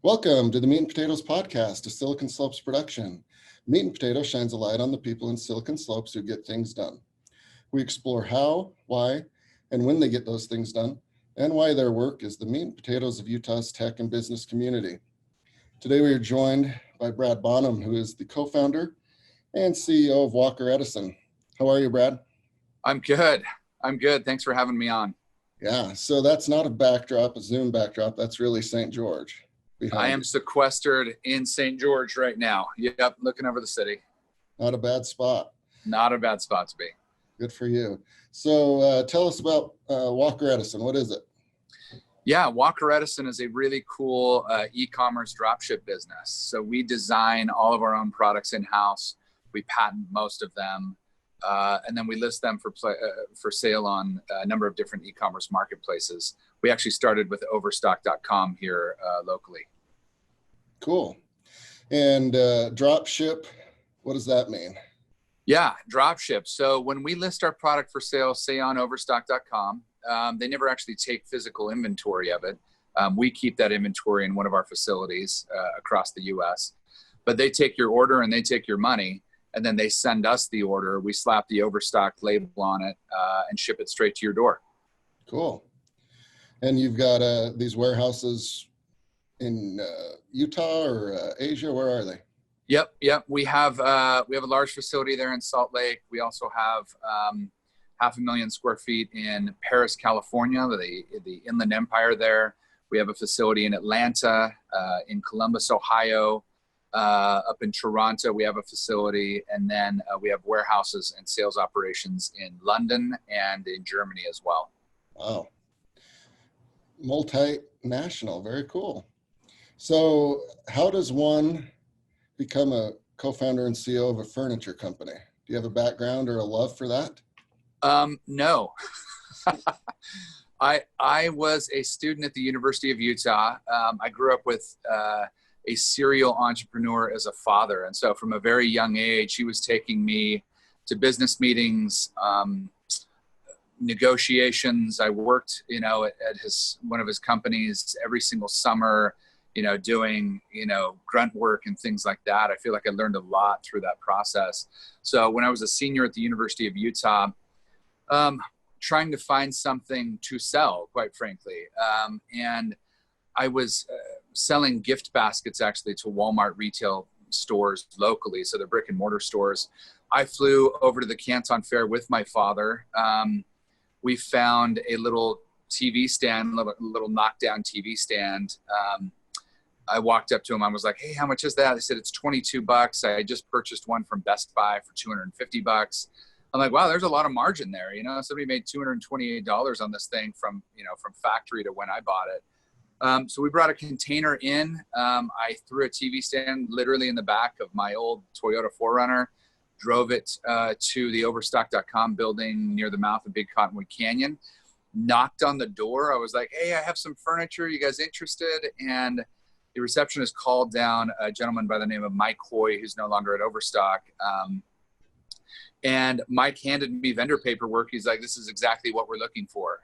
Welcome to the Meat and Potatoes podcast, a Silicon Slopes production. Meat and Potatoes shines a light on the people in Silicon Slopes who get things done. We explore how, why, and when they get those things done, and why their work is the meat and potatoes of Utah's tech and business community. Today we are joined by Brad Bonham, who is the co-founder and CEO of Walker Edison. How are you, Brad? I'm good. Thanks for having me on. Yeah, so that's not a backdrop, a Zoom backdrop. That's really St. George. I am sequestered in St. George right now. Yep, looking over the city. Not a bad spot. Not a bad spot to be. Good for you. So tell us about Walker Edison. What is it? Yeah, Walker Edison is a really cool e-commerce dropship business. So we design all of our own products in-house. We patent most of them. And then we list them for sale on a number of different e-commerce marketplaces. We actually started with overstock.com here locally. Cool. And drop ship, what does that mean? Yeah, drop ship. So when we list our product for sale, say on overstock.com, they never actually take physical inventory of it. We keep that inventory in one of our facilities across the US. But they take your order and they take your money, and then they send us the order. We slap the Overstock label on it and ship it straight to your door. Cool. And you've got these warehouses in Utah or Asia? Where are they? Yep. We have a large facility there in Salt Lake. We also have 500,000 square feet in Paris, California, the Inland Empire there. We have a facility in Atlanta, in Columbus, Ohio, up in Toronto. We have a facility, and then we have warehouses and sales operations in London and in Germany as well. Wow. Multinational, very cool. So how does one become a co-founder and CEO of a furniture company? Do you have a background or a love for that? No. I was a student at the University of Utah. I grew up with a serial entrepreneur as a father. And so from a very young age, he was taking me to business meetings, negotiations. I worked, at one of his companies every single summer, doing, grunt work and things like that. I feel like I learned a lot through that process. So when I was a senior at the University of Utah, trying to find something to sell, quite frankly. And I was selling gift baskets actually to Walmart retail stores locally. So the brick and mortar stores. I flew over to the Canton Fair with my father. We found a little TV stand, little knockdown TV stand. I walked up to him. I was like, "Hey, how much is that?" They said, "It's $22. I just purchased one from Best Buy for $250. I'm like, "Wow, there's a lot of margin there." Somebody made $228 on this thing from factory to when I bought it. So we brought a container in. I threw a TV stand literally in the back of my old Toyota 4Runner, drove it to the overstock.com building near the mouth of Big Cottonwood Canyon, knocked on the door. I was like, "Hey, I have some furniture. You guys interested?" And the receptionist called down a gentleman by the name of Mike Hoy, who's no longer at Overstock. And Mike handed me vendor paperwork. He's like, "This is exactly what we're looking for."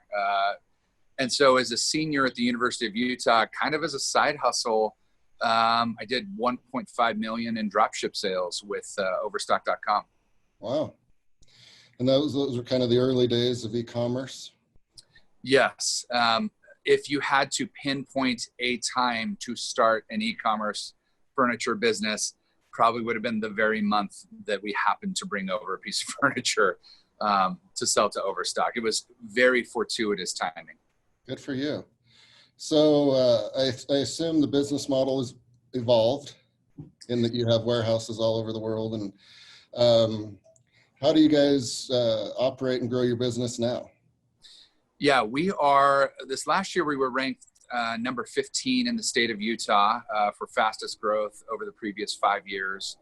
And so as a senior at the University of Utah, kind of as a side hustle, I did 1.5 million in dropship sales with overstock.com. Wow. And those were kind of the early days of e-commerce? Yes. If you had to pinpoint a time to start an e-commerce furniture business, probably would have been the very month that we happened to bring over a piece of furniture to sell to Overstock. It was very fortuitous timing. Good for you. So I assume the business model has evolved in that you have warehouses all over the world. And how do you guys operate and grow your business now? Yeah, this last year we were ranked number 15 in the state of Utah for fastest growth over the previous 5 years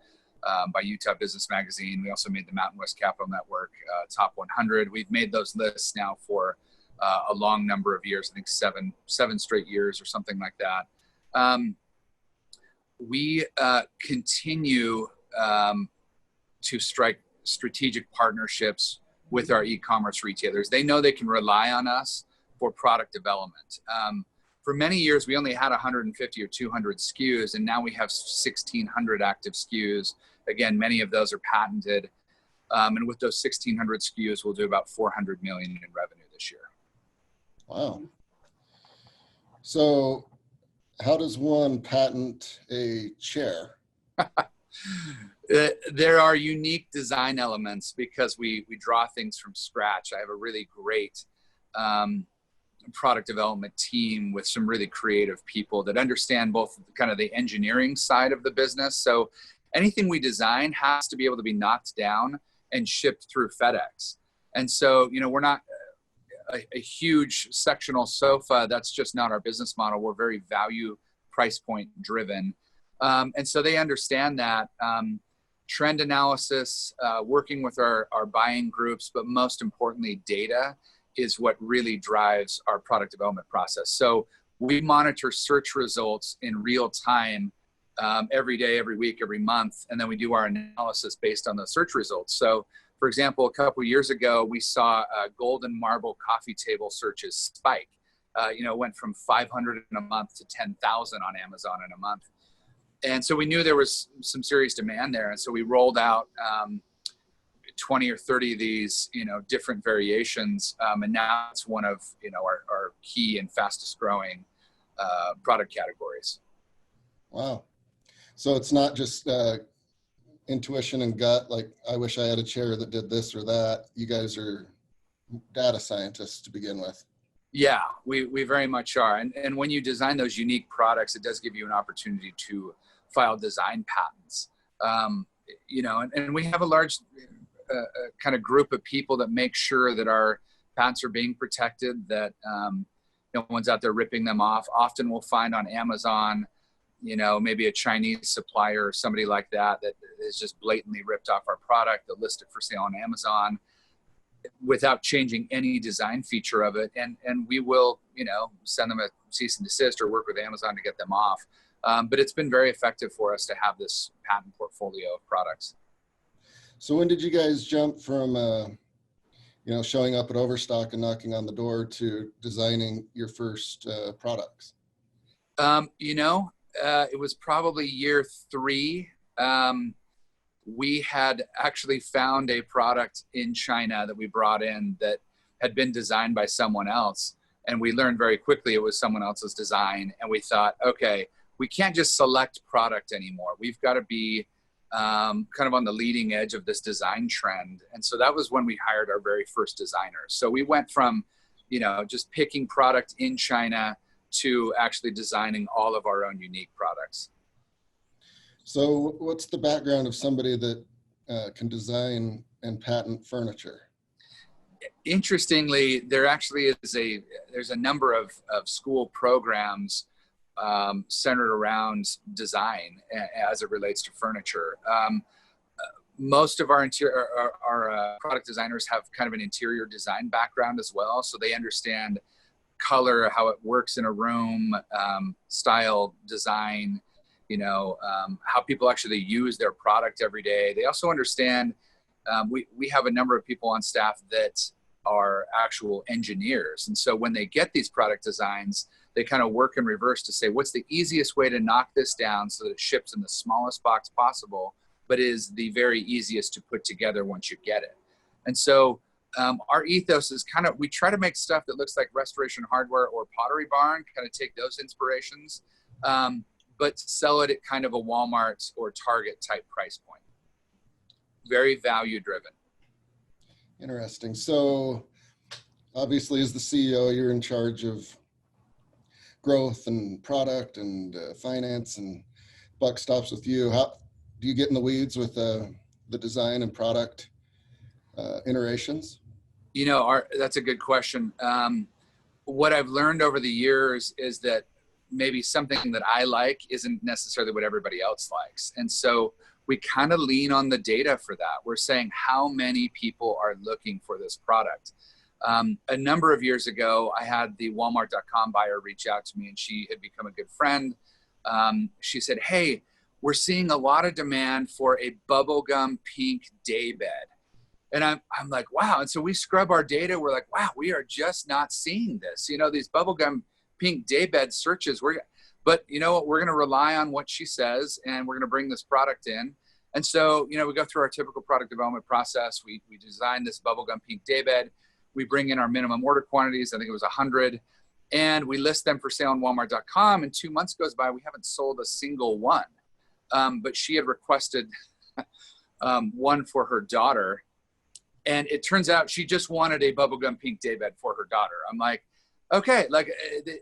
by Utah Business Magazine. We also made the Mountain West Capital Network top 100. We've made those lists now for a long number of years, I think seven straight years or something like that. We continue to strike strategic partnerships with our e-commerce retailers. They know they can rely on us for product development. for many years, we only had 150 or 200 SKUs, and now we have 1,600 active SKUs. Again, many of those are patented. And with those 1,600 SKUs, we'll do about 400 million in revenue this year. Wow. So how does one patent a chair? There are unique design elements because we draw things from scratch. I have a really great product development team with some really creative people that understand both kind of the engineering side of the business. So anything we design has to be able to be knocked down and shipped through FedEx. And so, you know, we're not a huge sectional sofa. That's just not our business model. We're very value price point driven. And so they understand that. Trend analysis, working with our buying groups, but most importantly, data is what really drives our product development process. So we monitor search results in real time every day, every week, every month, and then we do our analysis based on the search results. So, for example, a couple of years ago, we saw golden marble coffee table searches spike. You know, it went from 500 in a month to 10,000 on Amazon in a month. And so we knew there was some serious demand there. And so we rolled out 20 or 30 of these, you know, different variations. And now it's one of, you know, our key and fastest growing product categories. Wow. So it's not just intuition and gut, like, I wish I had a chair that did this or that. You guys are data scientists to begin with. Yeah, we very much are. And when you design those unique products, it does give you an opportunity to file design patents. You know, and we have a large kind of group of people that make sure that our patents are being protected, that no one's out there ripping them off. Often we'll find on Amazon, you know, maybe a Chinese supplier or somebody like that is just blatantly ripped off our product. They'll list it for sale on Amazon without changing any design feature of it. And we will, you know, send them a cease and desist or work with Amazon to get them off. But it's been very effective for us to have this patent portfolio of products. So when did you guys jump from, you know, showing up at Overstock and knocking on the door to designing your first products? You know, it was probably year 3. We had actually found a product in China that we brought in that had been designed by someone else. And we learned very quickly it was someone else's design. And we thought, okay, we can't just select product anymore. We've got to be kind of on the leading edge of this design trend. And so that was when we hired our very first designers. So we went from, you know, just picking product in China to actually designing all of our own unique products. So what's the background of somebody that can design and patent furniture? Interestingly, there actually is there's a number of school programs centered around design as it relates to furniture. Most of our product designers have kind of an interior design background as well, so they understand color, how it works in a room, style, design, you know, how people actually use their product every day. They also understand, we have a number of people on staff that are actual engineers. And so when they get these product designs, they kind of work in reverse to say, what's the easiest way to knock this down so that it ships in the smallest box possible, but is the very easiest to put together once you get it. And so our ethos is kind of, we try to make stuff that looks like Restoration Hardware or Pottery Barn, kind of take those inspirations, but sell it at kind of a Walmart or Target type price point. Very value driven. Interesting. So obviously as the CEO, you're in charge of growth and product and finance, and buck stops with you. How do you get in the weeds with the design and product iterations? You know, that's a good question. What I've learned over the years is that maybe something that I like isn't necessarily what everybody else likes. And so we kind of lean on the data for that. We're saying how many people are looking for this product. A number of years ago, I had the Walmart.com buyer reach out to me, and she had become a good friend. She said, hey, we're seeing a lot of demand for a bubblegum pink day bed. And I'm like, wow. And so we scrub our data. We're like, wow, we are just not seeing this. You know, these bubblegum pink daybed searches. But you know what? We're going to rely on what she says, and we're going to bring this product in. And so, you know, we go through our typical product development process. We design this bubblegum pink daybed. We bring in our minimum order quantities. I think it was 100. And we list them for sale on Walmart.com. And 2 months goes by, we haven't sold a single one. But she had requested one for her daughter. And it turns out she just wanted a bubblegum pink daybed for her daughter. I'm like, okay, like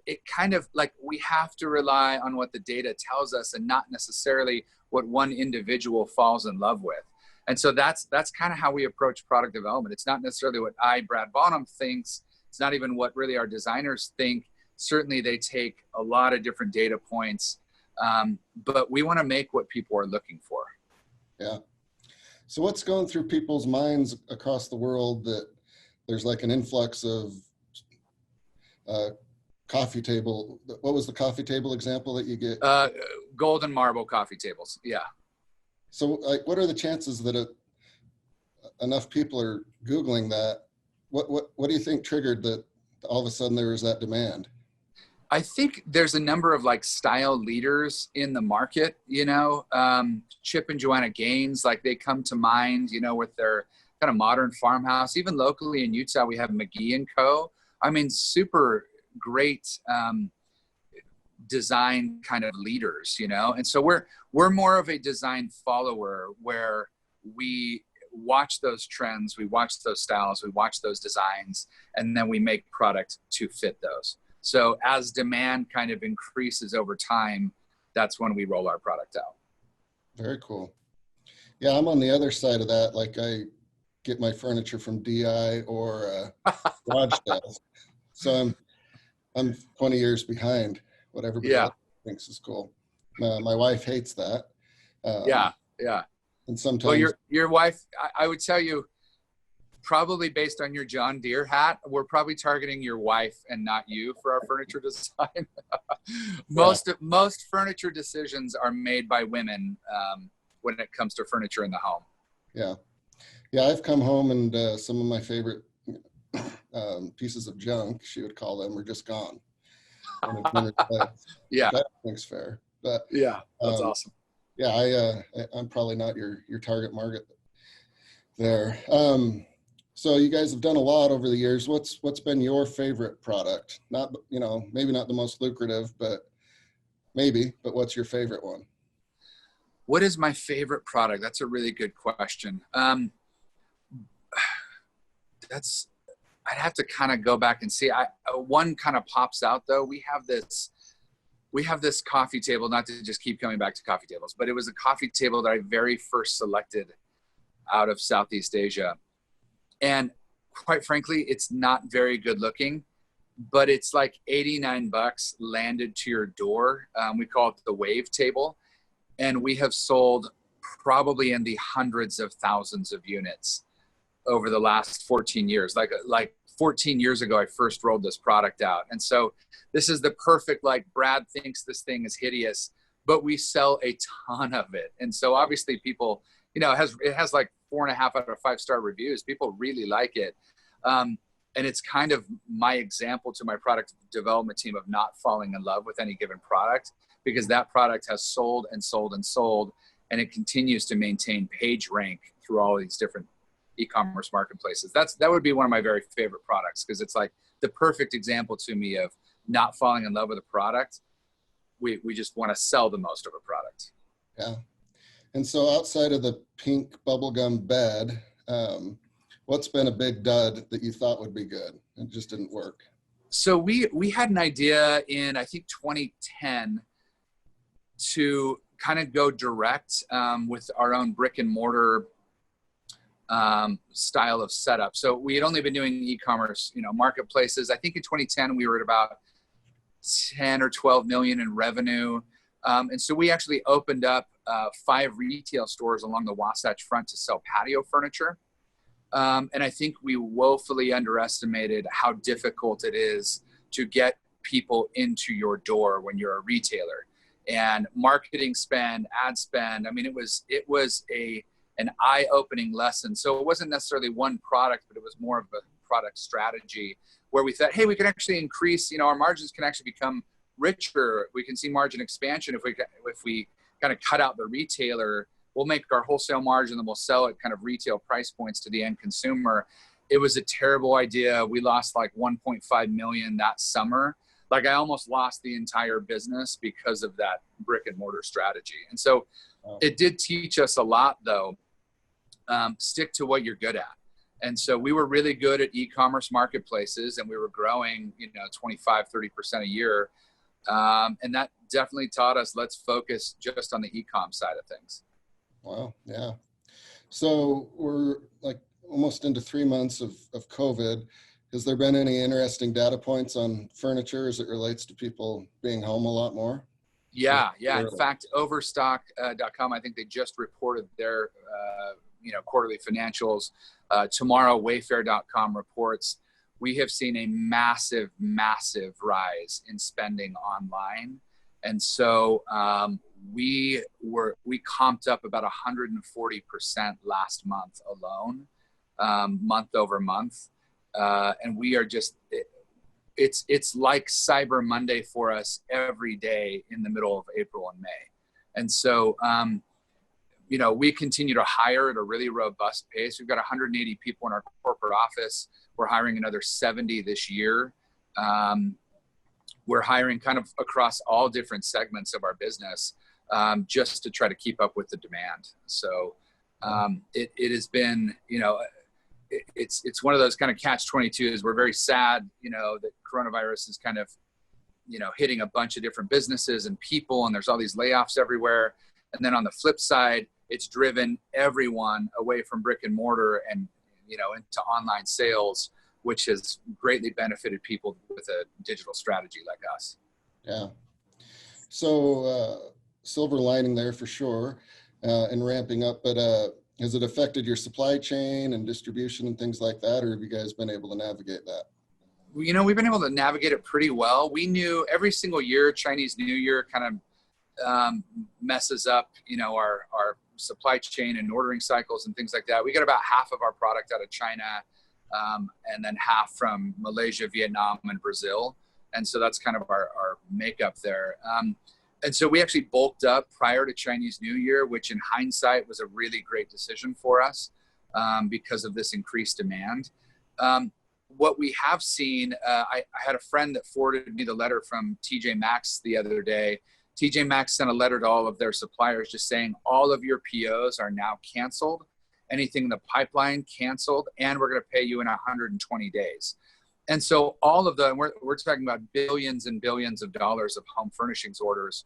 it kind of like we have to rely on what the data tells us and not necessarily what one individual falls in love with. And so that's kind of how we approach product development. It's not necessarily what Brad Bonham, thinks. It's not even what really our designers think. Certainly they take a lot of different data points, but we want to make what people are looking for. Yeah. So what's going through people's minds across the world that there's like an influx of coffee table? What was the coffee table example that you get? Golden marble coffee tables. Yeah. So like, what are the chances that enough people are Googling that? What do you think triggered that all of a sudden there was that demand? I think there's a number of like style leaders in the market, you know, Chip and Joanna Gaines, like they come to mind, you know, with their kind of modern farmhouse. Even locally in Utah, we have McGee & Co. I mean, super great design kind of leaders, you know? And so we're more of a design follower where we watch those trends, we watch those styles, we watch those designs, and then we make product to fit those. So as demand kind of increases over time, that's when we roll our product out. Very cool. Yeah, I'm on the other side of that. Like I get my furniture from DI or garage sales. So I'm 20 years behind what everybody else thinks is cool. My wife hates that. Yeah. And sometimes. Well, your wife, I would tell you, probably based on your John Deere hat, we're probably targeting your wife and not you for our furniture design. Most furniture decisions are made by women when it comes to furniture in the home. Yeah, I've come home and some of my favorite pieces of junk, she would call them, are just gone. Yeah, that thing's fair. But yeah, that's awesome. Yeah, I'm probably not your target market there. So you guys have done a lot over the years. What's been your favorite product? Not, you know, maybe not the most lucrative, but what's your favorite one? What is my favorite product? That's a really good question. I'd have to kind of go back and see. One kind of pops out though. We have this coffee table, not to just keep coming back to coffee tables, but it was a coffee table that I very first selected out of Southeast Asia. And quite frankly, it's not very good looking, but it's like $89 landed to your door. We call it the wave table. And we have sold probably in the hundreds of thousands of units over the last 14 years. Like 14 years ago, I first rolled this product out. And so this is the perfect, like Brad thinks this thing is hideous, but we sell a ton of it. And so obviously people, you know, it has like 4.5 out of 5-star reviews. People really like it. And it's kind of my example to my product development team of not falling in love with any given product, because that product has sold and sold and sold, and it continues to maintain page rank through all these different e-commerce marketplaces. That would be one of my very favorite products, because it's like the perfect example to me of not falling in love with a product. We just want to sell the most of a product. Yeah. And so outside of the pink bubblegum bed, what's been a big dud that you thought would be good and just didn't work? So we had an idea in, I think, 2010 to kind of go direct with our own brick and mortar style of setup. So we had only been doing e-commerce, you know, marketplaces. I think in 2010 we were at about 10 or 12 million in revenue. And so we actually opened up 5 retail stores along the Wasatch Front to sell patio furniture. And I think we woefully underestimated how difficult it is to get people into your door when you're a retailer. And marketing spend, ad spend, I mean, it was an eye-opening lesson. So it wasn't necessarily one product, but it was more of a product strategy. where we thought, hey, we can actually increase, our margins can actually become richer. We can see margin expansion if we kind of cut out the retailer. We'll make our wholesale margin and we'll sell at kind of retail price points to the end consumer. It was a terrible idea. We lost like 1.5 million that summer. Like I almost lost the entire business because of that brick and mortar strategy. And so it did teach us a lot though. Stick to what you're good at. And so we were really good at e-commerce marketplaces, and we were growing, 25, 30% a year. And that definitely taught us, let's focus just on the e-com side of things. Wow. Yeah. So we're like almost into 3 months of COVID. Has there been any interesting data points on furniture as it relates to people being home a lot more? Yeah. In fact, Overstock.com, I think they just reported their, quarterly financials. Tomorrow, Wayfair.com reports we have seen a massive, massive rise in spending online. And so we comped up about 140% last month alone, month over month. And we are just, it's like Cyber Monday for us every day in the middle of April and May. And so, we continue to hire at a really robust pace. We've got 180 people in our corporate office. We're hiring another 70 this year. We're hiring kind of across all different segments of our business just to try to keep up with the demand. So it has been, it's one of those kind of catch-22s. We're very sad, that coronavirus is kind of, hitting a bunch of different businesses and people, and there's all these layoffs everywhere. And then on the flip side, it's driven everyone away from brick and mortar and, into online sales, which has greatly benefited people with a digital strategy like us. Yeah. So silver lining there for sure in ramping up, but has it affected your supply chain and distribution and things like that, or have you guys been able to navigate that? We've been able to navigate it pretty well. We knew every single year, Chinese New Year kind of messes up, our supply chain and ordering cycles and things like that. We get about half of our product out of China and then half from Malaysia, Vietnam, and Brazil. And so that's kind of our makeup there. And so we actually bulked up prior to Chinese New Year, which in hindsight was a really great decision for us because of this increased demand. What we have seen, I had a friend that forwarded me the letter from TJ Maxx the other day. TJ Maxx sent a letter to all of their suppliers just saying, all of your POs are now canceled, anything in the pipeline canceled, and we're going to pay you in 120 days. And so all of we're talking about billions and billions of dollars of home furnishings orders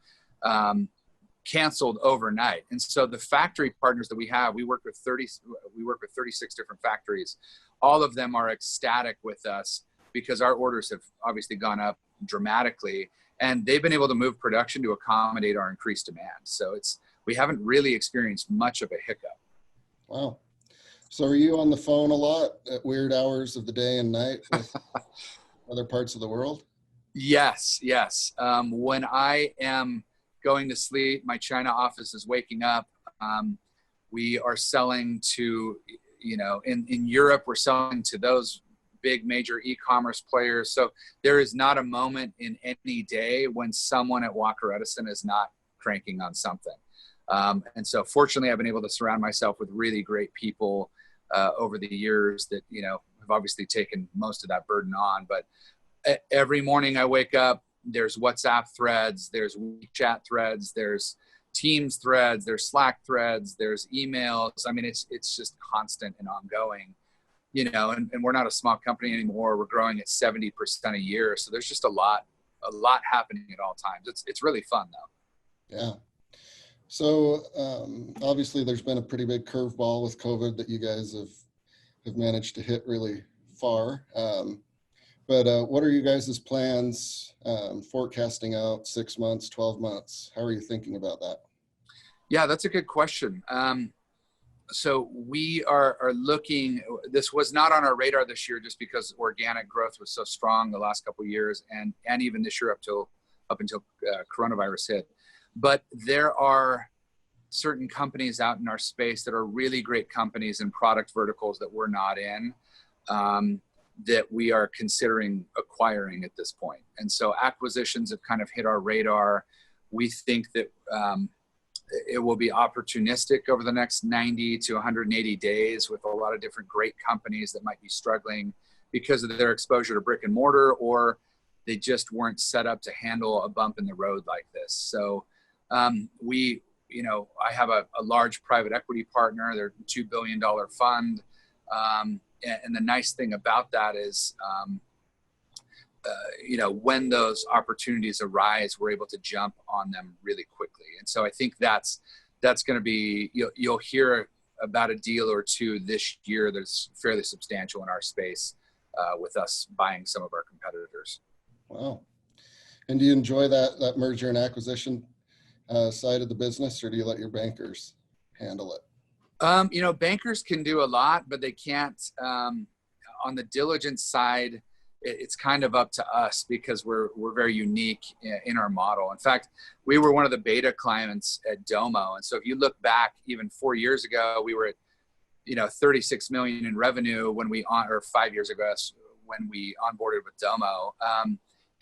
canceled overnight. And so the factory partners that we have, we work with 36 different factories. All of them are ecstatic with us because our orders have obviously gone up dramatically. And they've been able to move production to accommodate our increased demand. So we haven't really experienced much of a hiccup. Wow. So are you on the phone a lot at weird hours of the day and night with other parts of the world? Yes. When I am going to sleep, my China office is waking up. We are selling to, in Europe, we're selling to those big major e-commerce players. So there is not a moment in any day when someone at Walker Edison is not cranking on something. And so fortunately, I've been able to surround myself with really great people over the years that, have obviously taken most of that burden on. But every morning I wake up, there's WhatsApp threads, there's WeChat threads, there's Teams threads, there's Slack threads, there's emails. I mean, it's just constant and ongoing. And we're not a small company anymore. We're growing at 70% a year. So there's just a lot happening at all times. It's really fun though. Yeah. So obviously there's been a pretty big curveball with COVID that you guys have managed to hit really far. But what are you guys' plans forecasting out 6 months, 12 months? How are you thinking about that? Yeah, that's a good question. So we are looking, this was not on our radar this year just because organic growth was so strong the last couple of years and even this year up until coronavirus hit. But there are certain companies out in our space that are really great companies in product verticals that we're not in. that we are considering acquiring at this point. And so acquisitions have kind of hit our radar. We think that it will be opportunistic over the next 90 to 180 days with a lot of different great companies that might be struggling because of their exposure to brick and mortar, or they just weren't set up to handle a bump in the road like this. So I have a large private equity partner. They're a $2 billion fund. And the nice thing about that is, when those opportunities arise, we're able to jump on them really quickly. And so I think that's going to be, you'll hear about a deal or two this year that's fairly substantial in our space with us buying some of our competitors. Wow. And do you enjoy that merger and acquisition side of the business, or do you let your bankers handle it? Bankers can do a lot, but they can't, on the diligence side, it's kind of up to us because we're very unique in our model. In fact, we were one of the beta clients at Domo. And so if you look back even 4 years ago, we were at, 36 million in revenue or 5 years ago, when we onboarded with Domo.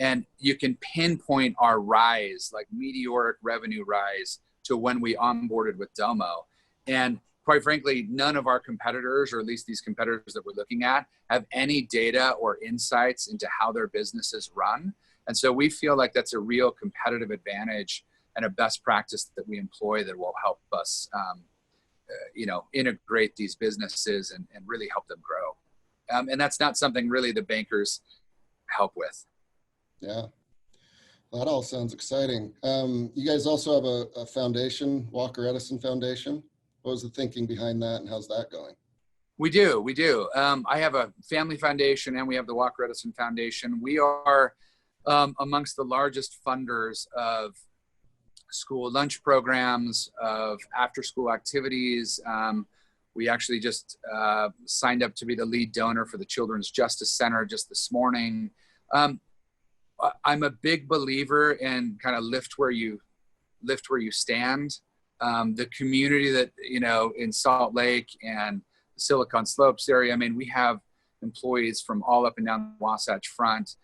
And you can pinpoint our rise, like meteoric revenue rise, to when we onboarded with Domo. And quite frankly, none of our competitors, or at least these competitors that we're looking at, have any data or insights into how their businesses run. And so we feel like that's a real competitive advantage and a best practice that we employ that will help us, integrate these businesses and really help them grow. And that's not something really the bankers help with. Yeah, that all sounds exciting. You guys also have a foundation, Walker Edison Foundation. What was the thinking behind that, and how's that going? We do. I have a family foundation, and we have the Walker Edison Foundation. We are amongst the largest funders of school lunch programs, of after-school activities. We actually just signed up to be the lead donor for the Children's Justice Center just this morning. I'm a big believer in kind of lift where you stand. The community that, in Salt Lake and the Silicon Slopes area, I mean, we have employees from all up and down the Wasatch Front.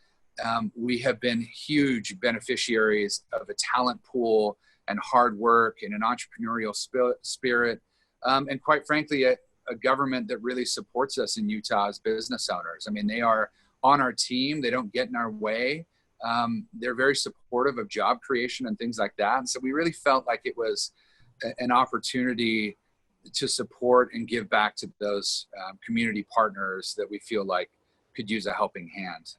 We have been huge beneficiaries of a talent pool and hard work and an entrepreneurial spirit. And quite frankly, a government that really supports us in Utah as business owners. I mean, they are on our team. They don't get in our way. They're very supportive of job creation and things like that. And so we really felt like it was an opportunity to support and give back to those community partners that we feel like could use a helping hand.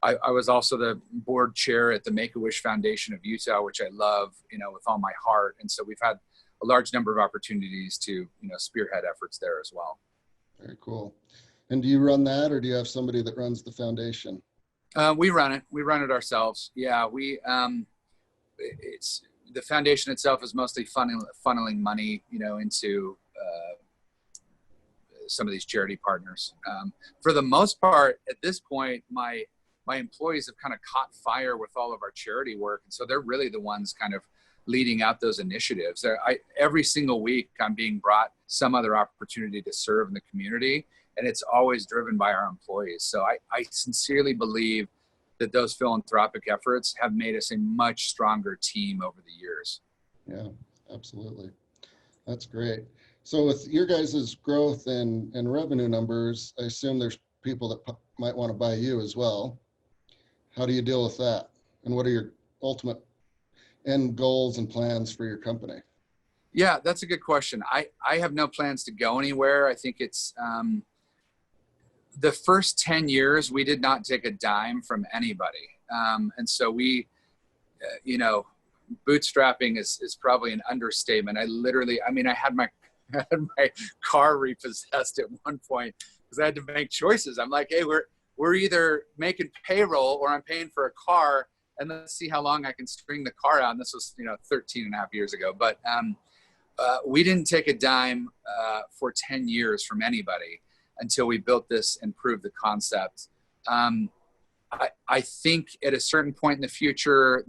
I was also the board chair at the Make-A-Wish Foundation of Utah, which I love, with all my heart. And so we've had a large number of opportunities to, spearhead efforts there as well. Very cool. And do you run that, or do you have somebody that runs the foundation? We run it. We run it ourselves. Yeah, the foundation itself is mostly funneling money, into some of these charity partners. For the most part, at this point, my employees have kind of caught fire with all of our charity work, and so they're really the ones kind of leading out those initiatives. Every single week, I'm being brought some other opportunity to serve in the community, and it's always driven by our employees. So I sincerely believe that those philanthropic efforts have made us a much stronger team over the years. Yeah, absolutely. That's great. So with your guys' growth and revenue numbers, I assume there's people that might want to buy you as well. How do you deal with that? And what are your ultimate end goals and plans for your company? Yeah, that's a good question. I have no plans to go anywhere. I think it's the first 10 years, we did not take a dime from anybody. And so we, bootstrapping is probably an understatement. I had my car repossessed at one point because I had to make choices. I'm like, hey, we're either making payroll or I'm paying for a car, and let's see how long I can string the car out. And this was, 13 and a half years ago. But we didn't take a dime for 10 years from anybody until we built this and proved the concept. I think at a certain point in the future,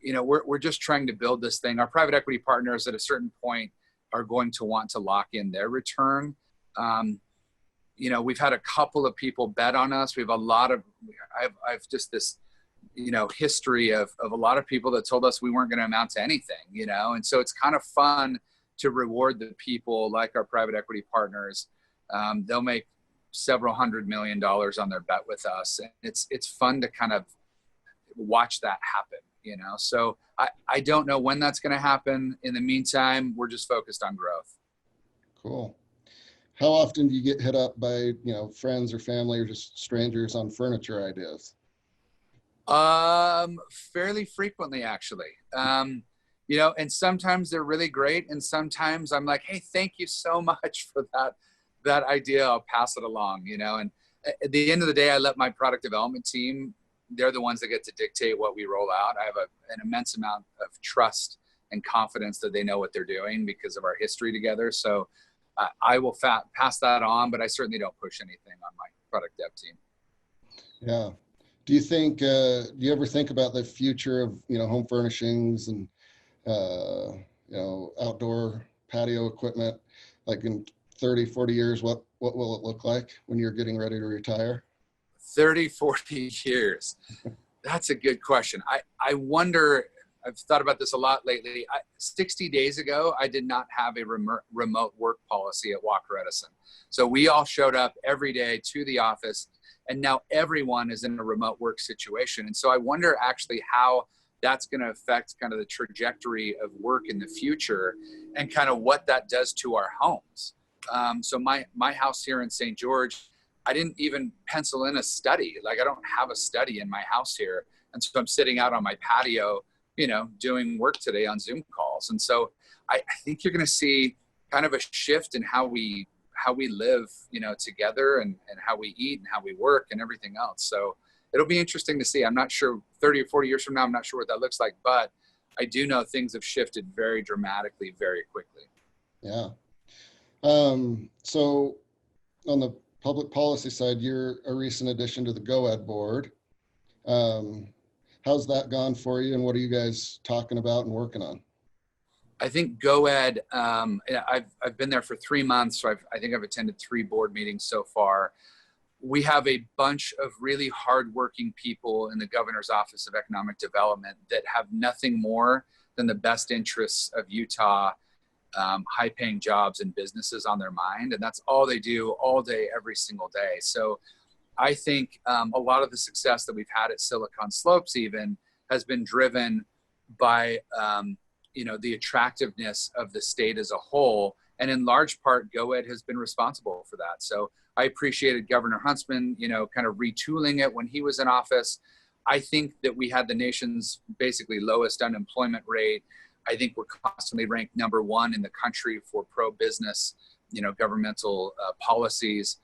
we're just trying to build this thing. Our private equity partners at a certain point are going to want to lock in their return. we've had a couple of people bet on us. We have a lot of, I've just this, history of a lot of people that told us we weren't going to amount to anything, and so it's kind of fun to reward the people like our private equity partners. They'll make several $100 million on their bet with us. And it's fun to kind of watch that happen, so I don't know when that's going to happen. In the meantime, we're just focused on growth. Cool. How often do you get hit up by, friends or family or just strangers on furniture ideas? Fairly frequently, actually. And sometimes they're really great. And sometimes I'm like, hey, thank you so much for that idea. I'll pass it along, and at the end of the day, I let my product development team, they're the ones that get to dictate what we roll out. I have an immense amount of trust and confidence that they know what they're doing because of our history together. So I will pass that on, but I certainly don't push anything on my product dev team. Yeah. Do you think, do you ever think about the future of, home furnishings and, outdoor patio equipment, like in 30, 40 years, what will it look like when you're getting ready to retire? 30, 40 years. That's a good question. I wonder, I've thought about this a lot lately. 60 days ago, I did not have a remote work policy at Walker Edison. So we all showed up every day to the office, and now everyone is in a remote work situation. And so I wonder actually how that's going to affect kind of the trajectory of work in the future and kind of what that does to our homes. So my house here in St. George, I didn't even pencil in a study. Like I don't have a study in my house here. And so I'm sitting out on my patio, doing work today on Zoom calls. And so I think you're going to see kind of a shift in how we live, together and how we eat and how we work and everything else. So it'll be interesting to see. I'm not sure 30 or 40 years from now, I'm not sure what that looks like, but I do know things have shifted very dramatically, very quickly. Yeah. So on the public policy side, you're a recent addition to the GoEd board. How's that gone for you, and what are you guys talking about and working on? I think GoEd, I've been there for 3 months, so I think I've attended 3 board meetings so far. We have a bunch of really hardworking people in the Governor's Office of Economic Development that have nothing more than the best interests of Utah, high-paying jobs and businesses on their mind, and that's all they do all day, every single day. So I think a lot of the success that we've had at Silicon Slopes even has been driven by the attractiveness of the state as a whole. And in large part, GoEd has been responsible for that. So I appreciated Governor Huntsman, kind of retooling it when he was in office. I think that we had the nation's basically lowest unemployment rate. I think we're constantly ranked #1 in the country for pro-business, governmental policies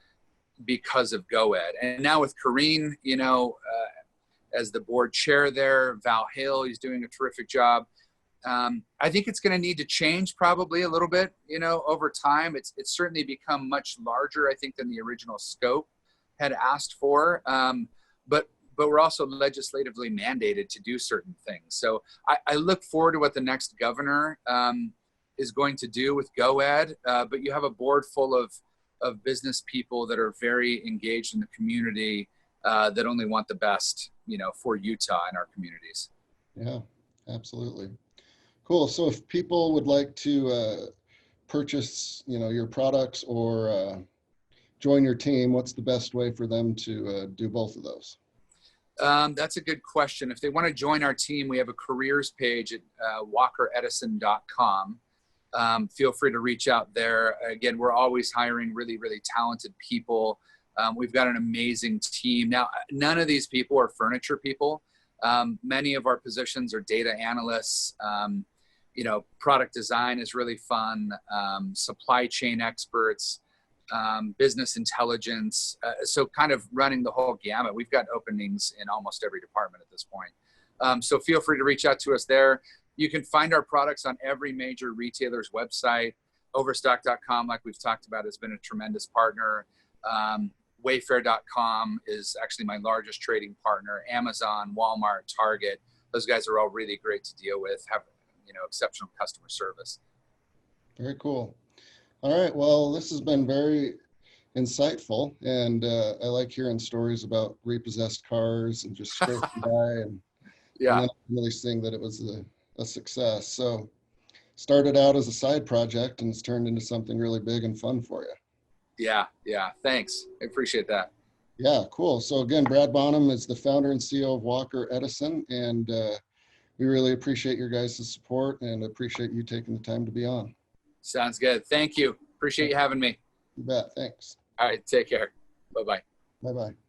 because of GoEd. And now with Kareen, as the board chair there, Val Hill, he's doing a terrific job. I think it's going to need to change probably a little bit, over time. It's certainly become much larger, I think, than the original scope had asked for. But we're also legislatively mandated to do certain things. So I look forward to what the next governor is going to do with GoEd. But you have a board full of business people that are very engaged in the community, that only want the best, for Utah and our communities. Yeah, absolutely. Cool. So if people would like to purchase, your products or join your team, what's the best way for them to do both of those? That's a good question. If they want to join our team, we have a careers page at walkeredison.com. Feel free to reach out there. Again, we're always hiring really, really talented people. We've got an amazing team. Now, none of these people are furniture people. Many of our positions are data analysts. Product design is really fun. Supply chain experts, business intelligence. So kind of running the whole gamut. We've got openings in almost every department at this point. So feel free to reach out to us there. You can find our products on every major retailer's website. Overstock.com, like we've talked about, has been a tremendous partner. Wayfair.com is actually my largest trading partner. Amazon, Walmart, Target, those guys are all really great to deal with, have exceptional customer service. Very cool. All right. Well, this has been very insightful. And I like hearing stories about repossessed cars and just scraping by, and Yeah. then really seeing that it was a success. So started out as a side project and it's turned into something really big and fun for you. Yeah. Yeah. Thanks. I appreciate that. Yeah, cool. So again, Brad Bonham is the founder and CEO of Walker Edison, and we really appreciate your guys' support and appreciate you taking the time to be on. Sounds good. Thank you. Appreciate you having me. You bet. Thanks. All right. Take care. Bye-bye. Bye-bye.